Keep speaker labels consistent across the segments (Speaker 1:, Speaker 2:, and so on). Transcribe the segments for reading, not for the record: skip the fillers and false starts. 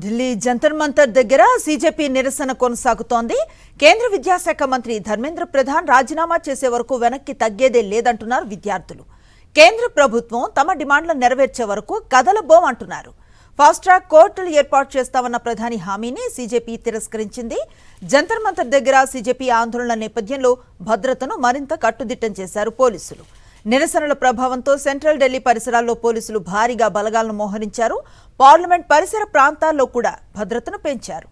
Speaker 1: ఢిల్లీ జంతర్ మంతర్ దగ్గర సీజేపీ నిరసన కొనసాగుతోంది. కేంద్ర విద్యాశాఖ మంత్రి ధర్మేంద్ర ప్రధాన్ రాజీనామా చేసే వరకు వెనక్కి తగ్గేదే లేదంటున్నారు విద్యార్థులు. కేంద్ర ప్రభుత్వం తమ డిమాండ్లను నెరవేర్చే వరకు కదలబోం అంటున్నారు. ఫాస్ట్ ట్రాక్ కోర్టులు ఏర్పాటు చేస్తామన్న ప్రధాని హామీని సీజేపీ తిరస్కరించింది. జంతర్ మంతర్ దగ్గర సీజేపీ ఆందోళనల నేపథ్యంలో భద్రతను మరింత కట్టుదిట్టం చేశారు పోలీసులు. నిరసనల ప్రభావంతో సెంట్రల్ ఢిల్లీ పరిసరాల్లో పోలీసులు భారీగా బలగాలను మోహరించారు. పార్లమెంట్ పరిసర ప్రాంతాల్లో కూడా భద్రతను పెంచారు.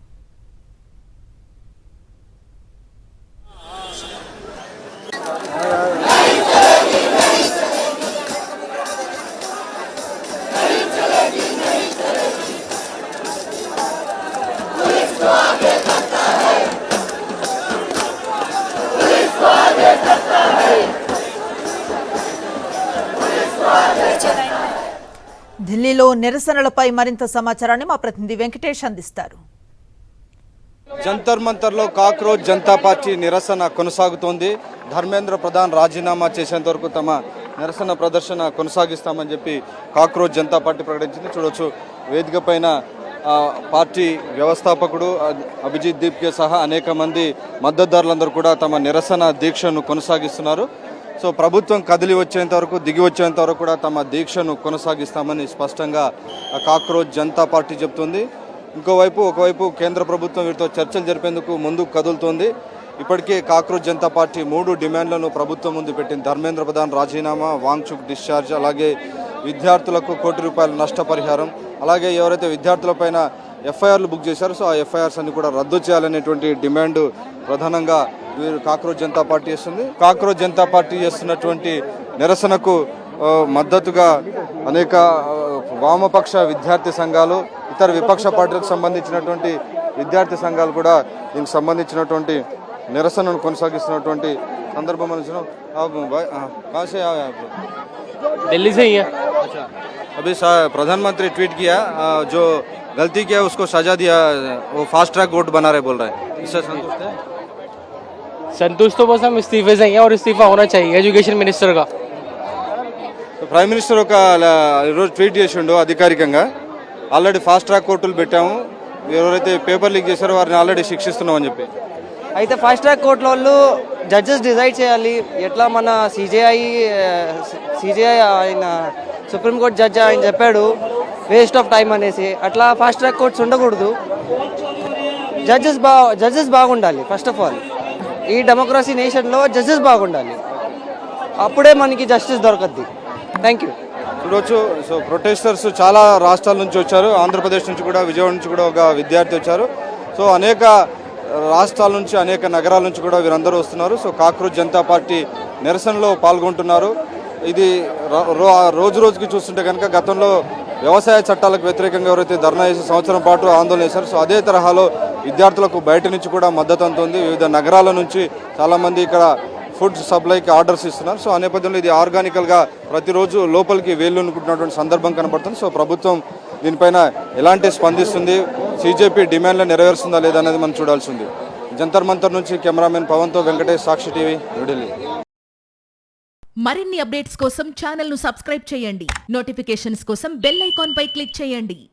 Speaker 1: ఢిల్లీలో నిరసనలపై మరింత సమాచారాన్ని మా ప్రతినిధి వెంకటేష్ అందిస్తారు.
Speaker 2: జంతర్ మంతర్లో కాక్రోచ్ జనతా పార్టీ నిరసన కొనసాగుతోంది. ధర్మేంద్ర ప్రధాన్ రాజీనామా చేసేంత వరకు తమ నిరసన ప్రదర్శన కొనసాగిస్తామని చెప్పి కాక్రోచ్ జనతా పార్టీ ప్రకటించింది. చూడొచ్చు, వేదిక పైన పార్టీ వ్యవస్థాపకుడు అభిజిత్ దీప్కే సహా అనేక మంది మద్దతుదారులందరూ కూడా తమ నిరసన దీక్షను కొనసాగిస్తున్నారు. సో ప్రభుత్వం కదిలి వచ్చేంత వరకు, దిగి వచ్చేంత వరకు కూడా తమ దీక్షను కొనసాగిస్తామని స్పష్టంగా కాక్రోచ్ జనతా పార్టీ చెబుతుంది. ఒకవైపు కేంద్ర ప్రభుత్వం వీరితో చర్చలు జరిపేందుకు ముందుకు కదులుతోంది. ఇప్పటికే కాక్రోచ్ జనతా పార్టీ 3 డిమాండ్లను ప్రభుత్వం ముందు పెట్టింది. ధర్మేంద్ర ప్రధాన్ రాజీనామా, వాంగ్చుక్ డిశ్చార్జ్, అలాగే విద్యార్థులకు ₹1 కోటి నష్టపరిహారం, అలాగే ఎవరైతే విద్యార్థులపైన ఎఫ్ఐఆర్లు బుక్ చేశారో సో ఆ ఎఫ్ఐఆర్స్ అన్ని కూడా రద్దు చేయాలనేటువంటి డిమాండ్ ప్రధానంగా వీరు కాక్రోచ్ జనతా పార్టీ చేస్తుంది. కాక్రోచ్ జనతా పార్టీ చేస్తున్నటువంటి నిరసనకు మద్దతుగా అనేక వామపక్ష విద్యార్థి సంఘాలు, ఇతర విపక్ష పార్టీలకు సంబంధించినటువంటి విద్యార్థి సంఘాలు కూడా దీనికి సంబంధించినటువంటి నిరసనను కొనసాగిస్తున్నటువంటి సందర్భం
Speaker 3: दिल्ली से ही है।
Speaker 2: अच्छा, अभी प्रधानमंत्री ट्वीट किया, जो गलती किया उसको सजा दिया, वो फास्ट ट्रैक कोर्ट बना रहे बोल रहे हैं, इससे संतुष्ट है?
Speaker 3: संतुष्ट तो बस हम इस्तीफे से ही हैं और इस्तीफा होना चाहिए एजुकेशन मिनिस्टर का।
Speaker 2: तो ప్రైమ్ మినిస్టర్ ఒక ఈరోజు ట్వీట్ చేసిండు అధికారికంగా, ఆల్రెడీ ఫాస్ట్ ట్రాక్ కోర్టులు పెట్టాము, ఎవరైతే పేపర్ లీక్ చేశారో వారిని ఆల్రెడీ శిక్షిస్తున్నామని చెప్పి.
Speaker 4: అయితే ఫాస్ట్ ట్రాక్ కోర్టుల వాళ్ళు జడ్జెస్ డిసైడ్ చేయాలి ఎట్లా. మన సిజేఐ ఆయన సుప్రీంకోర్టు జడ్జి ఆయన చెప్పాడు వేస్ట్ ఆఫ్ టైం అనేసి. అట్లా ఫాస్ట్ ట్రాక్ కోర్ట్స్ ఉండకూడదు. జడ్జెస్ బాగుండాలి. ఫస్ట్ ఆఫ్ ఆల్ ఈ డెమోక్రసీ నేషన్లో జడ్జెస్ బాగుండాలి, అప్పుడే మనకి జస్టిస్ దొరకద్ది. Thank you.
Speaker 2: చూడవచ్చు, సో ప్రొటెస్టర్స్ చాలా రాష్ట్రాల నుంచి వచ్చారు. ఆంధ్రప్రదేశ్ నుంచి కూడా, విజయవాడ నుంచి కూడా ఒక విద్యార్థి వచ్చారు. సో అనేక రాష్ట్రాల నుంచి, అనేక నగరాల నుంచి కూడా వీరందరూ వస్తున్నారు. సో కాక్రోచ్ జనతా పార్టీ నిరసనలో పాల్గొంటున్నారు. ఇది రోజు రోజుకి చూస్తుంటే కనుక గతంలో వ్యవసాయ చట్టాలకు వ్యతిరేకంగా ఎవరైతే ధర్నా చేసి సంవత్సరం పాటు ఆందోళన చేశారు, సో అదే తరహాలో విద్యార్థులకు బయట నుంచి కూడా మద్దతు అందుతుంది. వివిధ నగరాల నుంచి చాలామంది ఇక్కడ ఫుడ్ సప్లైకి ఆర్డర్స్ ఇస్తున్నారు. సో ఆ నేపథ్యంలో ఇది ఆర్గానికల్గా ప్రతిరోజు లోపలికి వేళ్ళునుకుంటున్నటువంటి సందర్భం కనబడుతుంది. సో ప్రభుత్వం దీనిపైన ఎలాంటి స్పందిస్తుంది, సీజేపీ డిమాండ్లను నెరవేరుస్తుందా లేదా అనేది మనం చూడాల్సి ఉంది. జంతర్ మంతర్ నుంచి కెమెరామెన్ పవన్తో వెంకటేష్, సాక్షి టీవీ, న్యూఢిల్లీ.
Speaker 5: మరిన్ని అప్డేట్స్ కోసం ఛానల్ ను సబ్స్క్రైబ్ చేయండి. నోటిఫికేషన్స్ కోసం బెల్ ఐకాన్ పై క్లిక్ చేయండి.